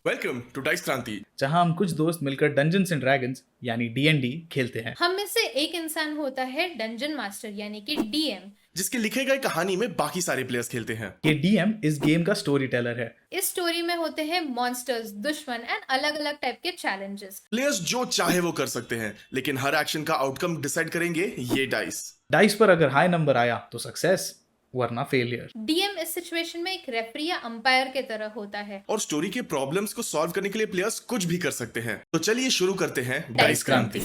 Welcome to DiceKranti, जहां हम कुछ दोस्त मिलकर डंजन्स एंड ड्रैगन्स यानी D&D खेलते हैं। हम में से एक इंसान होता है डंजन मास्टर यानी कि डीएम। जिसके लिखे गए कहानी में बाकी सारे प्लेयर्स खेलते हैं। ये DM इस गेम का स्टोरी टेलर है। इस स्टोरी में होते हैं मॉन्स्टर्स, दुश्मन एंड अलग अलग टाइप के चैलेंजेस। प्लेयर्स जो चाहे वो कर सकते हैं, लेकिन हर एक्शन का आउटकम डिसाइड करेंगे ये डाइस। डाइस पर अगर हाई नंबर आया तो सक्सेस, वरना फेलियर। डीएम इस सिचुएशन में एक रेफरी या अंपायर के तरह होता है। और स्टोरी के प्रॉब्लम्स को सॉल्व करने के लिए प्लेयर्स कुछ भी कर सकते हैं। तो चलिए शुरू करते हैं DiceKranti।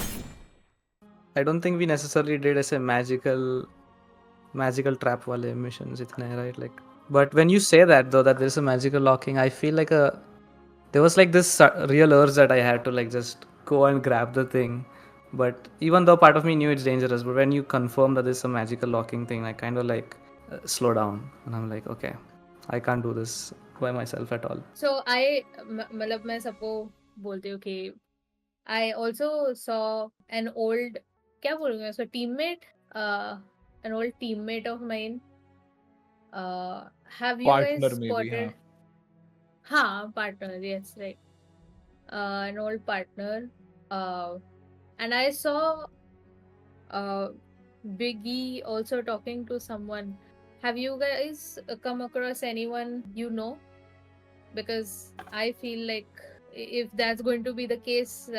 I don't think we necessarily did as a magical trap wale missions itne, right? Like, but when you say that though, that there's a magical locking, I feel like there was like this real urge that I had to like just go and grab the thing. But even though part of me knew it's dangerous, but when you confirm that there's a magical locking thing, I kind of like slow down and I'm like, okay, I can't do this by myself at all. So I मतलब मैं सबको बोलती हूँ कि I also saw an old, क्या बोलूँगा उसको, teammate, an old teammate of mine. Have you guys Partner maybe, spotted? हाँ, partner, yes, right. An old partner. And I saw Biggie also talking to someone. Have you guys come across anyone you know? Because I feel like if that's going to be the case,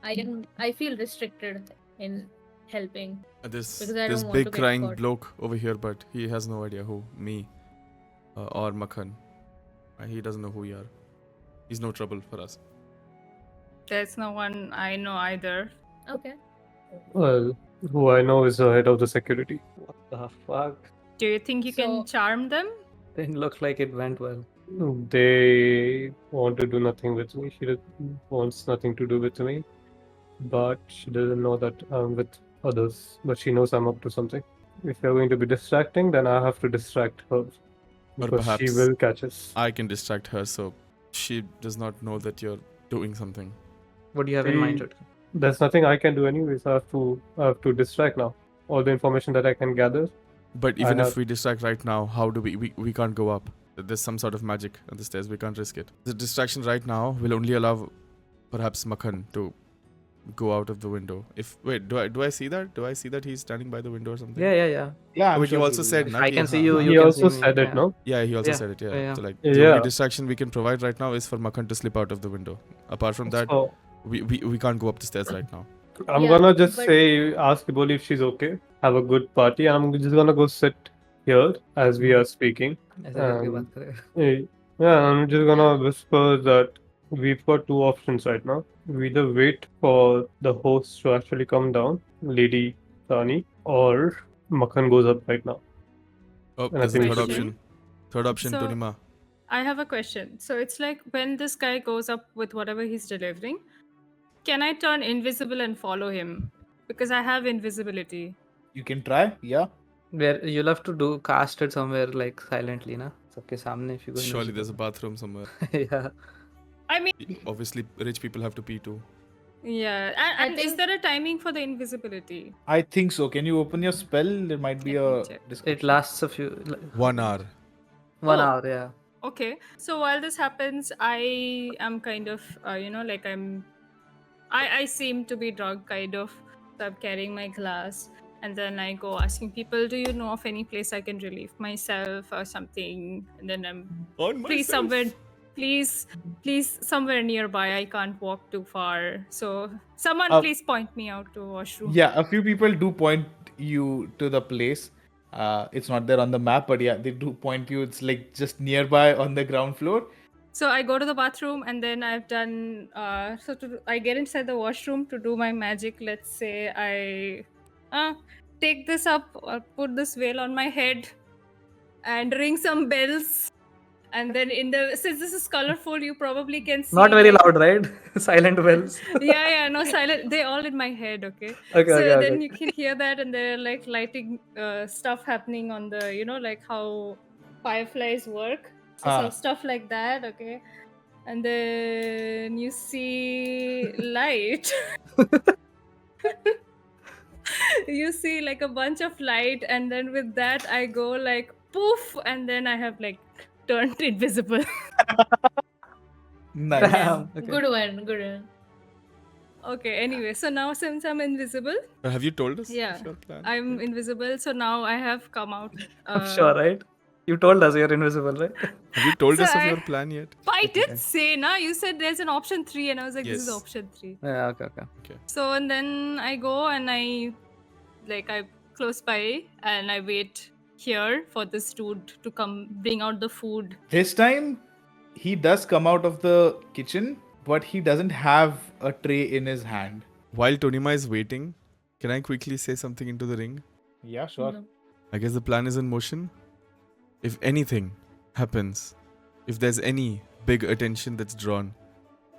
I feel restricted in helping. This Because I this don't want big to get crying caught. bloke over here, but he has no idea who me or Makhan. He doesn't know who we are. He's no trouble for us. There's no one I know either. Okay. Well, who I know is the head of the security. What the fuck? Do you think you So- can charm them? Didn't look like it went well. They want to do nothing with me. She wants nothing to do with me. But she doesn't know that I'm with others. But she knows I'm up to something. If you're going to be distracting, then I have to distract her. Because she perhaps will catch us. I can distract her so she does not know that you're doing something. What do you have in mind? Chutkan? There's nothing I can do anyways. I have to distract now. All the information that I can gather. But I even if have- we distract right now, how do we can't go up? There's some sort of magic on the stairs. We can't risk it. The distraction right now will only allow perhaps Makhan to go out of the window. Do I see that? Do I see that he's standing by the window or something? Yeah. Yeah, But you also said na I ki can see हाँ, you. हाँ. You He can also see me, said it, yeah. no? Yeah, he also Yeah, said it. Yeah. yeah. So like the Yeah. only distraction we can provide right now is for Makhan to slip out of the window. Apart from that, So, we can't go up the stairs right now. I'm Yeah, gonna just but- say, ask Iboli if she's okay. Have a good party, and I'm just gonna go sit here as we are speaking. ऐसे करके Um, बात करें. Yeah, I'm just gonna whisper that we've got two options right now. We either wait for the host to actually come down, Lady Tani, or Makhan goes up right now. Oh, And I there's a think third we should- option. Third option, So- Tonima. I have a question. So it's like when this guy goes up with whatever he's delivering, can I turn invisible and follow him? Because I have invisibility. You can try. Yeah. Where you'll have to cast it somewhere like silently, na? सबके सामने if you go Surely there's a invisible. bathroom somewhere. Yeah. I mean, Obviously, rich people have to pee too. yeah. And is think- there a timing for the invisibility? I think so. Can you open your spell? There might be Let me a check. description. It lasts a few 1 hour. 1 Oh. hour, yeah. Okay. So while this happens, I am kind of, like I seem to be drunk, kind of. So I'm carrying my glass, and then I go asking people, "Do you know of any place I can relieve myself or something?" And then I'm, On please somewhere, please somewhere nearby. I can't walk too far. So someone please point me out to a washroom. Yeah, a few people do point you to the place. It's not there on the map, but yeah, they do point you. It's like just nearby on the ground floor. So I go to the bathroom, and then I've done. I get inside the washroom to do my magic. Let's say I take this up or put this veil on my head, and ring some bells. And then since this is colorful, you probably can see. Not very like- loud, right? Silent bells. Yeah, no silent. They're all in my head. Okay. Okay, So okay, then okay. you can hear that, and they're like lighting stuff happening on the, like how fireflies work. So Ah. some stuff like that, okay. And then you see light. You see like a bunch of light, and then with that I go like poof, and then I have like turned invisible. Nice. Damn. Okay. Good one. Good one. Okay, anyway, so now since I'm invisible, Have you told us yeah, your plan? I'm invisible, so now I have come out. I'm sure, right? You told us you're invisible, right? Have you told So us of I- your plan yet? But I did Okay. say, na, you said there's an option 3, and I was like, this is Yes. option 3. Yeah, okay. So, and then I go and I close by and I wait here for this dude to come bring out the food. This time, he does come out of the kitchen, but he doesn't have a tray in his hand. While Tonima is waiting, can I quickly say something into the ring? Yeah, sure. No. I guess the plan is in motion. If anything happens, if there's any big attention that's drawn,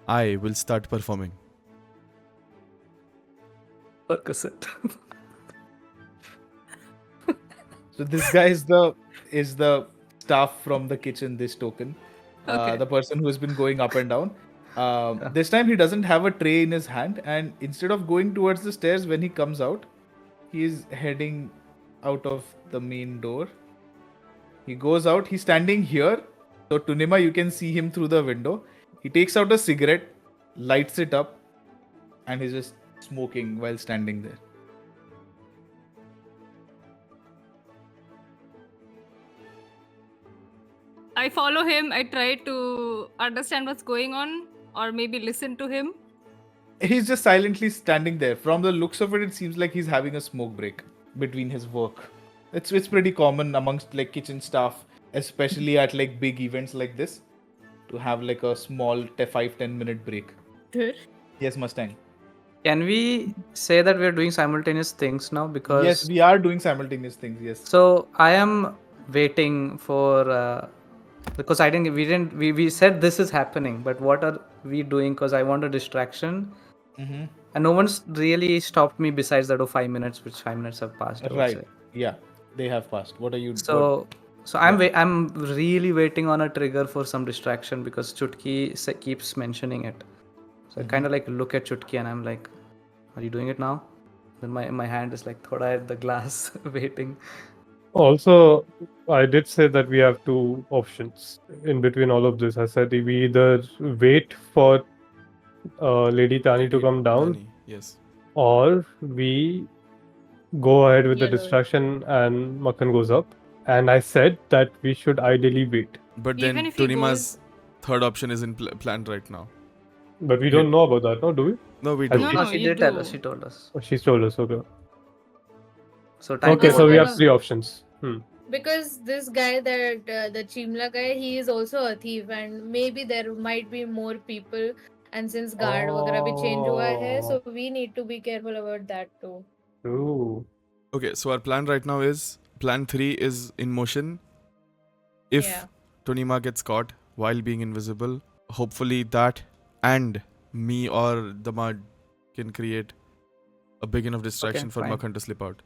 I will start performing. Percocet. So this guy is the staff from the kitchen. This token, Okay. the person who has been going up and down. This time he doesn't have a tray in his hand, and instead of going towards the stairs when he comes out, he is heading out of the main door. He goes out. He's standing here. So Tunima, you can see him through the window. He takes out a cigarette, lights it up, and he's just smoking while standing there. I follow him. I try to understand what's going on or maybe listen to him. He's just silently standing there. From the looks of it, it seems like he's having a smoke break between his work. It's pretty common amongst like kitchen staff, especially at like big events like this, to have like a small 5-10 minute break. Good. Yes, Mustang. Can we say that we're doing simultaneous things now? Because Yes, we are doing simultaneous things. Yes. so I am waiting for because we said this is happening, but what are we doing? Because I want a distraction, Mm-hmm. and no one's really stopped me besides that 5 minutes, which 5 minutes have passed. I would Right. say. Yeah, they have passed. What are you? So I'm really waiting on a trigger for some distraction because Chutki keeps mentioning it. So I kind of like look at Chutki and I'm like, "Are you doing it now?" Then my hand is like thoda at the glass, waiting. Also, I did say that we have two options in between all of this. I said we either wait for Lady Tani to come down, Tani, yes. or we go ahead with the Yellow. distraction and Makhan goes up. And I said that we should ideally wait. But Even then if he Tonima's third option is in planned right now. But we don't know about that, no? Do we? No, we I do. No, think- no, she you did tell do. us. She told us. Oh, she's told us, okay. So time Okay, to so we vote. have three options. Because this guy, that the Chimla guy, he is also a thief, and maybe there might be more people. And since guard वगैरह भी change हुआ है, so we need to be careful about that too. Ooh. Okay, so our plan right now is plan 3 is in motion. If Yeah. Tonima gets caught while being invisible, hopefully that and me or Damad can create a big enough distraction for fine. Makhan to slip out.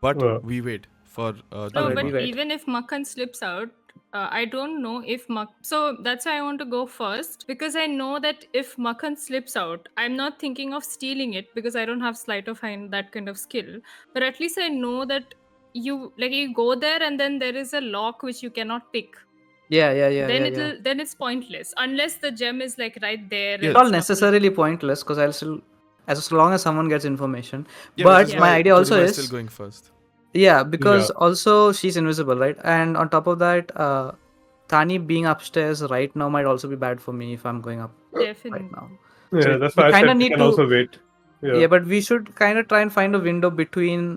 But we wait for No, Alright, but we wait. even if Makhan slips out, I don't know if So that's why I want to go first, because I know that if Makhan slips out, I'm not thinking of stealing it because I don't have sleight of hand, that kind of skill. But at least I know that you go there and then there is a lock which you cannot pick. Yeah. Then it's pointless unless the gem is like right there. and Yeah. It's all it's not necessarily pointless because I'll still, as long as someone gets information. yeah, But which is my why idea also Tonima is still going first. yeah, because Yeah. also she's invisible, right? And on top of that, Tani being upstairs right now might also be bad for me if I'm going up Definitely. right now. Yeah, So that's we why I kinda said we need can to- also wait. Yeah. But we should kind of try and find a window between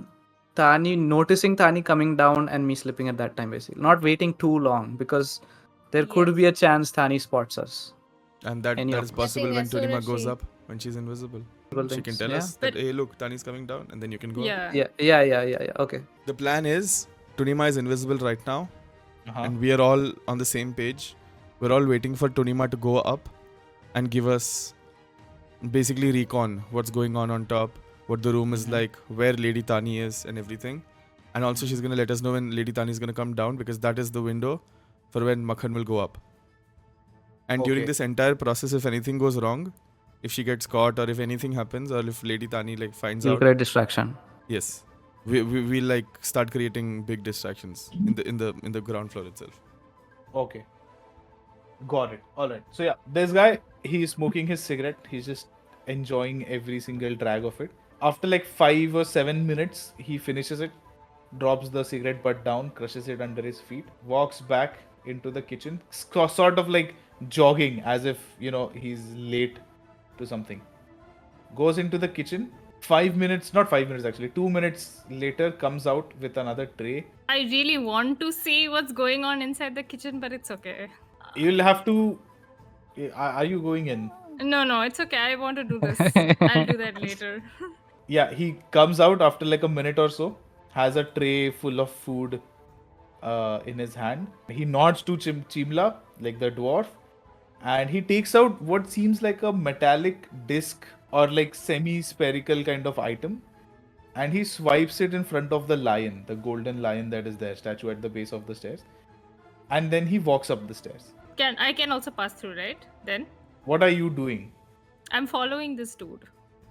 Tani noticing Tani coming down and me slipping at that time, basically. Not waiting too long because there could be a chance Tani spots us. And that Any is option. possible I think when as soon Tonima as goes she- up, when she's invisible. Well, She can thanks. tell Yeah. us that, But- hey, look, Tani's coming down, and then you can go up. Yeah. Yeah. Okay. The plan is Tonima is invisible right now, Uh-huh. and we are all on the same page. We're all waiting for Tonima to go up and give us basically recon what's going on top, what the room is like, where Lady Tani is, and everything. And also, she's gonna let us know when Lady Tani is gonna come down because that is the window for when Makhan will go up. And during Okay. this entire process, if anything goes wrong, if she gets caught or if anything happens, or if Lady Tani like finds You'll out, create distraction. yes, we like start creating big distractions in the ground floor itself. Okay. Got it. All right. So yeah, this guy, he's smoking his cigarette. He's just enjoying every single drag of it. After like 5 or 7 minutes, he finishes it, drops the cigarette butt down, crushes it under his feet, walks back into the kitchen, sort of like jogging as if, he's late to something. Goes into the kitchen. 5 minutes, not 5 minutes actually, 2 minutes later, comes out with another tray. I really want to see what's going on inside the kitchen, but it's okay. You'll have to. Are you going in? No, it's okay. I want to do this. I'll do that later. Yeah, he comes out after like a minute or so, has a tray full of food in his hand. He nods to Chimla, like the dwarf, and he takes out what seems like a metallic disc or like semi-spherical kind of item, and he swipes it in front of the lion, the golden lion that is there, statue at the base of the stairs, and then he walks up the stairs. I can also pass through, right? Then What are you doing? I'm following this dude.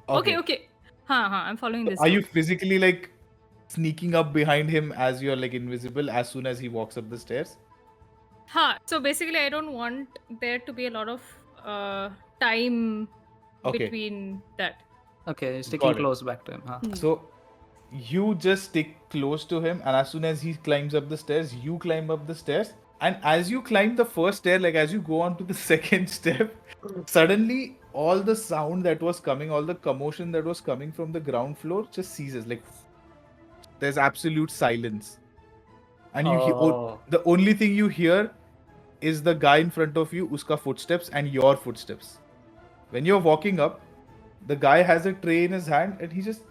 Okay. I'm following this Are you dude. physically like sneaking up behind him as you're like invisible as soon as he walks up the stairs? So basically, I don't want there to be a lot of time Okay. between that. Okay, sticking Got it. close back to him. Huh? So you just stick close to him, and as soon as he climbs up the stairs, you climb up the stairs. And as you climb the first stair, like as you go on to the second step, suddenly all the sound that was coming, all the commotion that was coming from the ground floor just ceases. Like there's absolute silence. And the only thing you hear is the guy in front of you, uska footsteps, and your footsteps. When you're walking up, the guy has a tray in his hand, and he just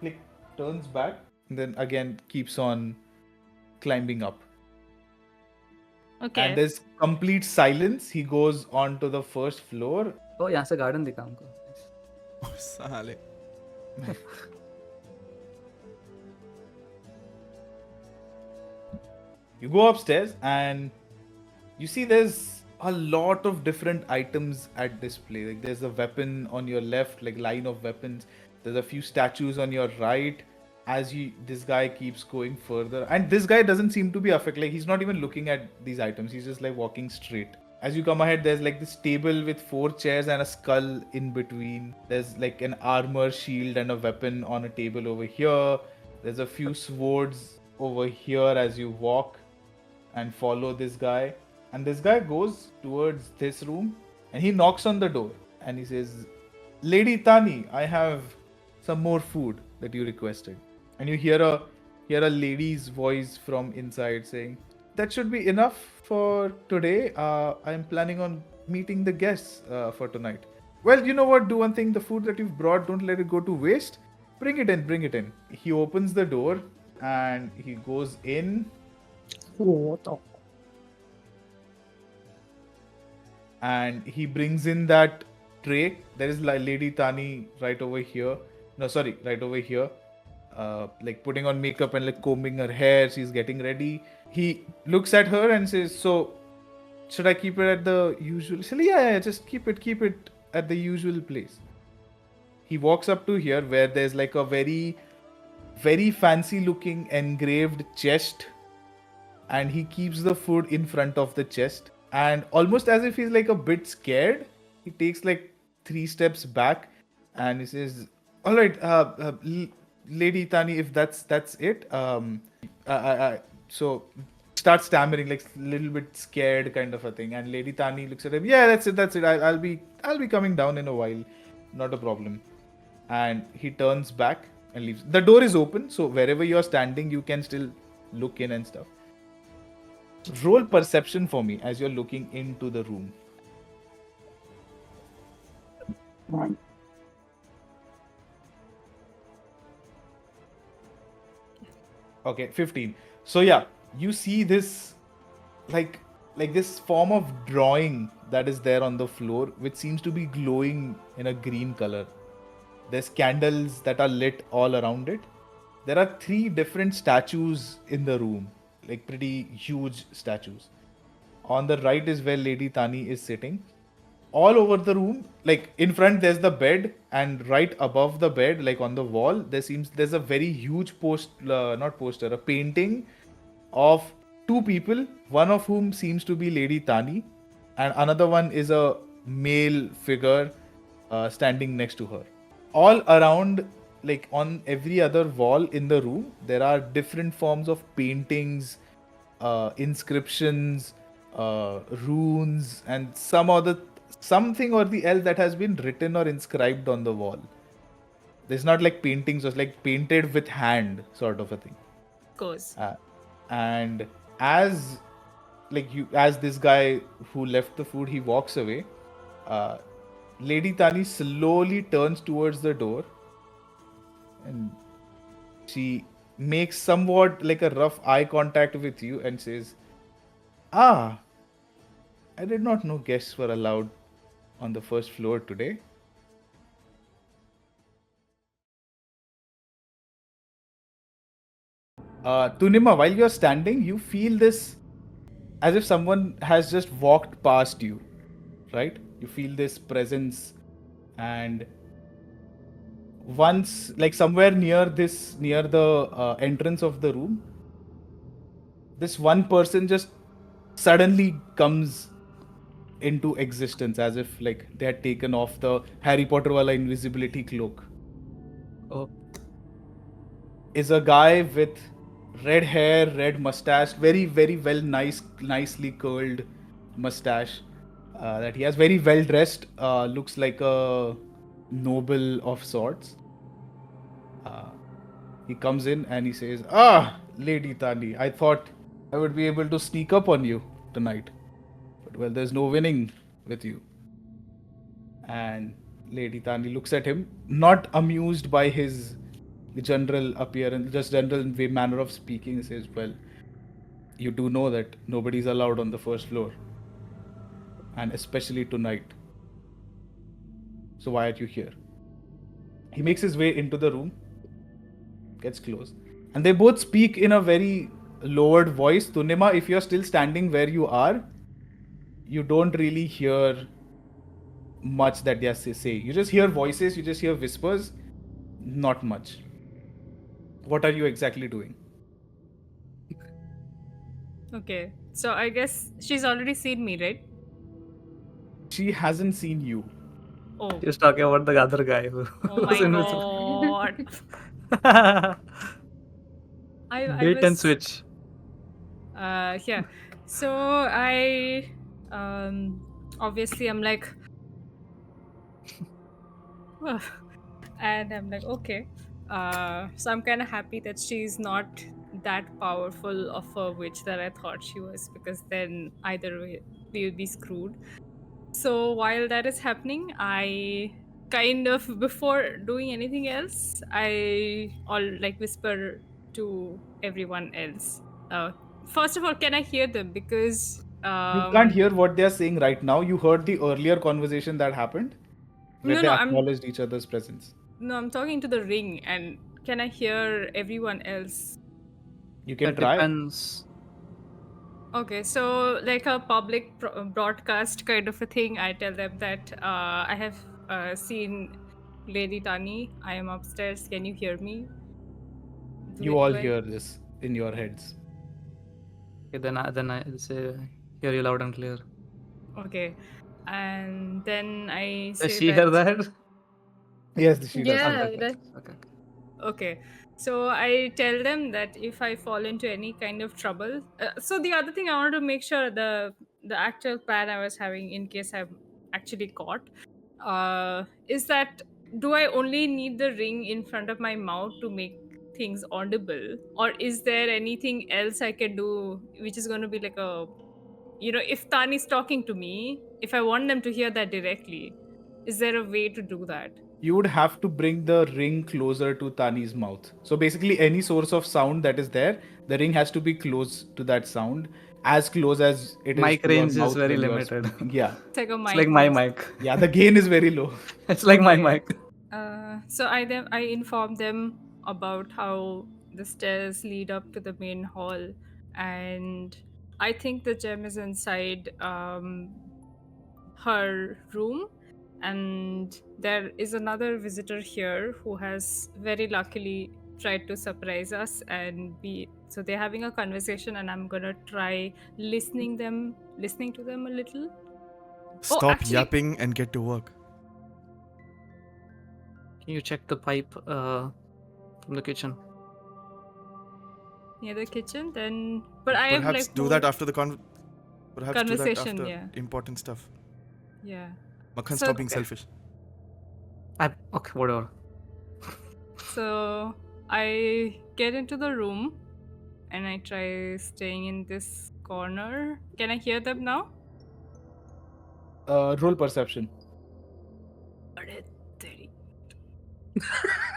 like turns back and then again keeps on climbing up. Okay. And there's complete silence. He goes on to the first floor. Oh, यहाँ से garden दिखा हमको. साले. You go upstairs and you see there's a lot of different items at display. Like there's a weapon on your left, like line of weapons. There's a few statues on your right. As this guy keeps going further, and this guy doesn't seem to be affected. Like he's not even looking at these items. He's just like walking straight. As you come ahead, there's like this table with 4 chairs and a skull in between. There's like an armor, shield, and a weapon on a table over here. There's a few swords over here as you walk and follow this guy. And this guy goes towards this room and he knocks on the door and he says, "Lady Tani, I have some more food that you requested." And you hear a lady's voice from inside saying, "That should be enough for today. I am planning on meeting the guests for tonight." "Well, you know what? Do one thing. The food that you've brought, don't let it go to waste. Bring it in, bring it in." He opens the door and he goes in. And he brings in that tray. There is Lady Tani right over here. No, sorry, right over here. Like putting on makeup and like combing her hair. She's getting ready. He looks at her and says, "So, should I keep it at the usual?" She says, yeah, just keep it at the usual place." He walks up to here where there's like a very, very fancy looking engraved chest. And he keeps the food in front of the chest. And almost as if he's like a bit scared, he takes like 3 steps back and he says, "All right, Lady Tani, if that's it." So starts stammering, like a little bit scared kind of a thing. And Lady Tani looks at him. "Yeah, that's it. I'll be coming down in a while. Not a problem." And he turns back and leaves. The door is open, so wherever you're standing, you can still look in and stuff. Roll perception for me as you're looking into the room. Okay, 15. So yeah, you see this like this form of drawing that is there on the floor, which seems to be glowing in a green color. There's candles that are lit all around it. There are 3 different statues in the room, like pretty huge statues. On the right is where Lady Tani is sitting. All over the room, like in front there's the bed, and right above the bed, like on the wall, there's a very huge a painting of 2 people, one of whom seems to be Lady Tani, and another one is a male figure standing next to her. All around, like on every other wall in the room, there are different forms of paintings, inscriptions, runes, and something or the else that has been written or inscribed on the wall. There's not like paintings, it's like painted with hand, sort of a thing. Of course. And as this guy who left the food, he walks away. Lady Tani slowly turns towards the door, and she makes somewhat like a rough eye contact with you and says, "Ah, I did not know guests were allowed on the first floor today." Tunima, while you're standing, you feel this as if someone has just walked past you, right? You feel this presence, and once, like somewhere near the entrance of the room, this one person just suddenly comes into existence, as if like they had taken off the Harry Potter wala invisibility cloak. Oh, Is a guy with red hair, red mustache, very very nicely curled mustache. That he has, very well dressed, looks like a noble of sorts. He comes in and he says, "Ah, Lady Tani, I thought I would be able to sneak up on you tonight. But well, there's no winning with you." And Lady Tani looks at him, not amused by his general appearance, just general manner of speaking. He says, "Well, you do know that nobody's allowed on the first floor. And especially tonight. So why are you here?" He makes his way into the room, gets close, and they both speak in a very lowered voice. Tunima, if you're still standing where you are, you don't really hear much that they say. You just hear voices, you just hear whispers, not much. What are you exactly doing? Okay. So I guess she's already seen me, right? She hasn't seen you. Oh. he was talking about the other guy who Oh was my invisible. god. I Bait and was switch. yeah. So I obviously I'm like and I'm like, okay. So I'm kind of happy that she's not that powerful of a witch that I thought she was, because then either way we would be screwed. So while that is happening, I kind of, before doing anything else, I all like whisper to everyone else. First of all, can I hear them? Because You can't hear what they're saying right now. You heard the earlier conversation that happened where no, they no, acknowledged each other's presence. I'm talking to the ring, and can I hear everyone else? You can That try. depends. Okay, so like a public broadcast kind of a thing, I tell them that I have seen Lady Tani. I am upstairs. Can you hear me? You all hear this in your heads. Okay, then I say, hear you loud and clear. Okay, and then I say Does she hear that? Yes, she does. Yeah, Okay, that, okay. Okay, so I tell them that if I fall into any kind of trouble, so the other thing I wanted to make sure, the actual plan I was having in case I'm actually caught, is that, do I only need the ring in front of my mouth to make things audible, or is there anything else I can do which is going to be like a, if Tani's talking to me, if I want them to hear that directly, is there a way to do that? You would have to bring the ring closer to Tani's mouth. So basically, any source of sound that is there, the ring has to be close to that sound, as close as it is Mic to your range is mouth very when you are limited. speaking. Yeah, It's like a It's mic like my range. mic. yeah. The gain is very low. It's like my Okay. mic. So I inform them about how the stairs lead up to the main hall, and I think the gem is inside her room, and there is another visitor here who has very luckily tried to surprise us, and so they're having a conversation, and I'm gonna try listening to them a little. Stop actually- yapping and get to work. Can you check the pipe from the kitchen? Near the kitchen, then. But I have Perhaps like do more that after the Perhaps do that conversation. after Yeah. important stuff. Yeah. Makhan, So- stop being Okay. selfish. Okay, whatever. So I get into the room and I try staying in this corner. Can I hear them now? Roll perception.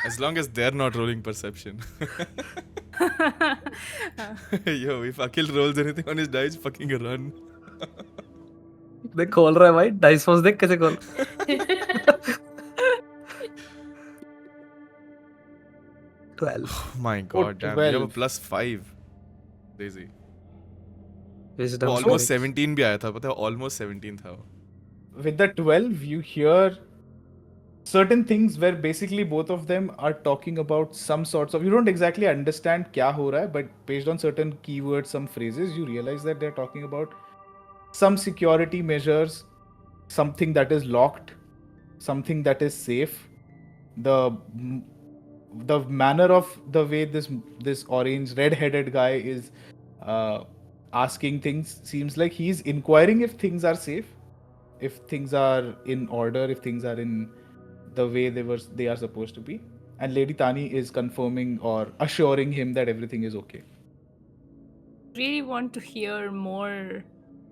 As long as they're not rolling perception. Yo, if Akhil rolls anything on his dice, fucking run. देख खोल रहा है भाई dice force देख कैसे खोल 12 Oh my god, damn. You have a 12. +5. Crazy. wisdom वो almost saving. 17 भी आया था, पता है? Almost 17 था वो. With the 12, you hear certain things where basically both of them are talking about some sorts of. You don't exactly understand kya ho raha hai, but based on certain keywords, some phrases, you realize that they're talking about some security measures, something that is locked, something that is safe. The manner of the way this orange red-headed guy is asking things seems like he's inquiring if things are safe, if things are in order, if things are in the way they are supposed to be, and Lady Tani is confirming or assuring him that everything is okay. Really want to hear more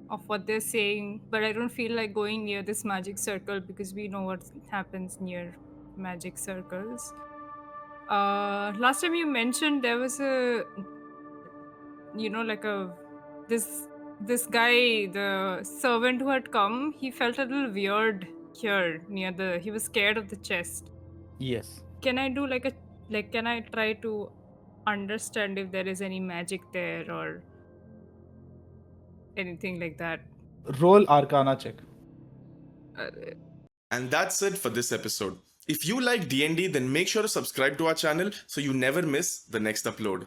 of what they're saying, but I don't feel like going near this magic circle because we know what happens near magic circles. Last time you mentioned there was this guy, the servant who had come. He felt a little weird here near the. He was scared of the chest. Yes. Can I do can I try to understand if there is any magic there or anything like that? Roll Arcana check. And that's it for this episode. If you like D&D, then make sure to subscribe to our channel so you never miss the next upload.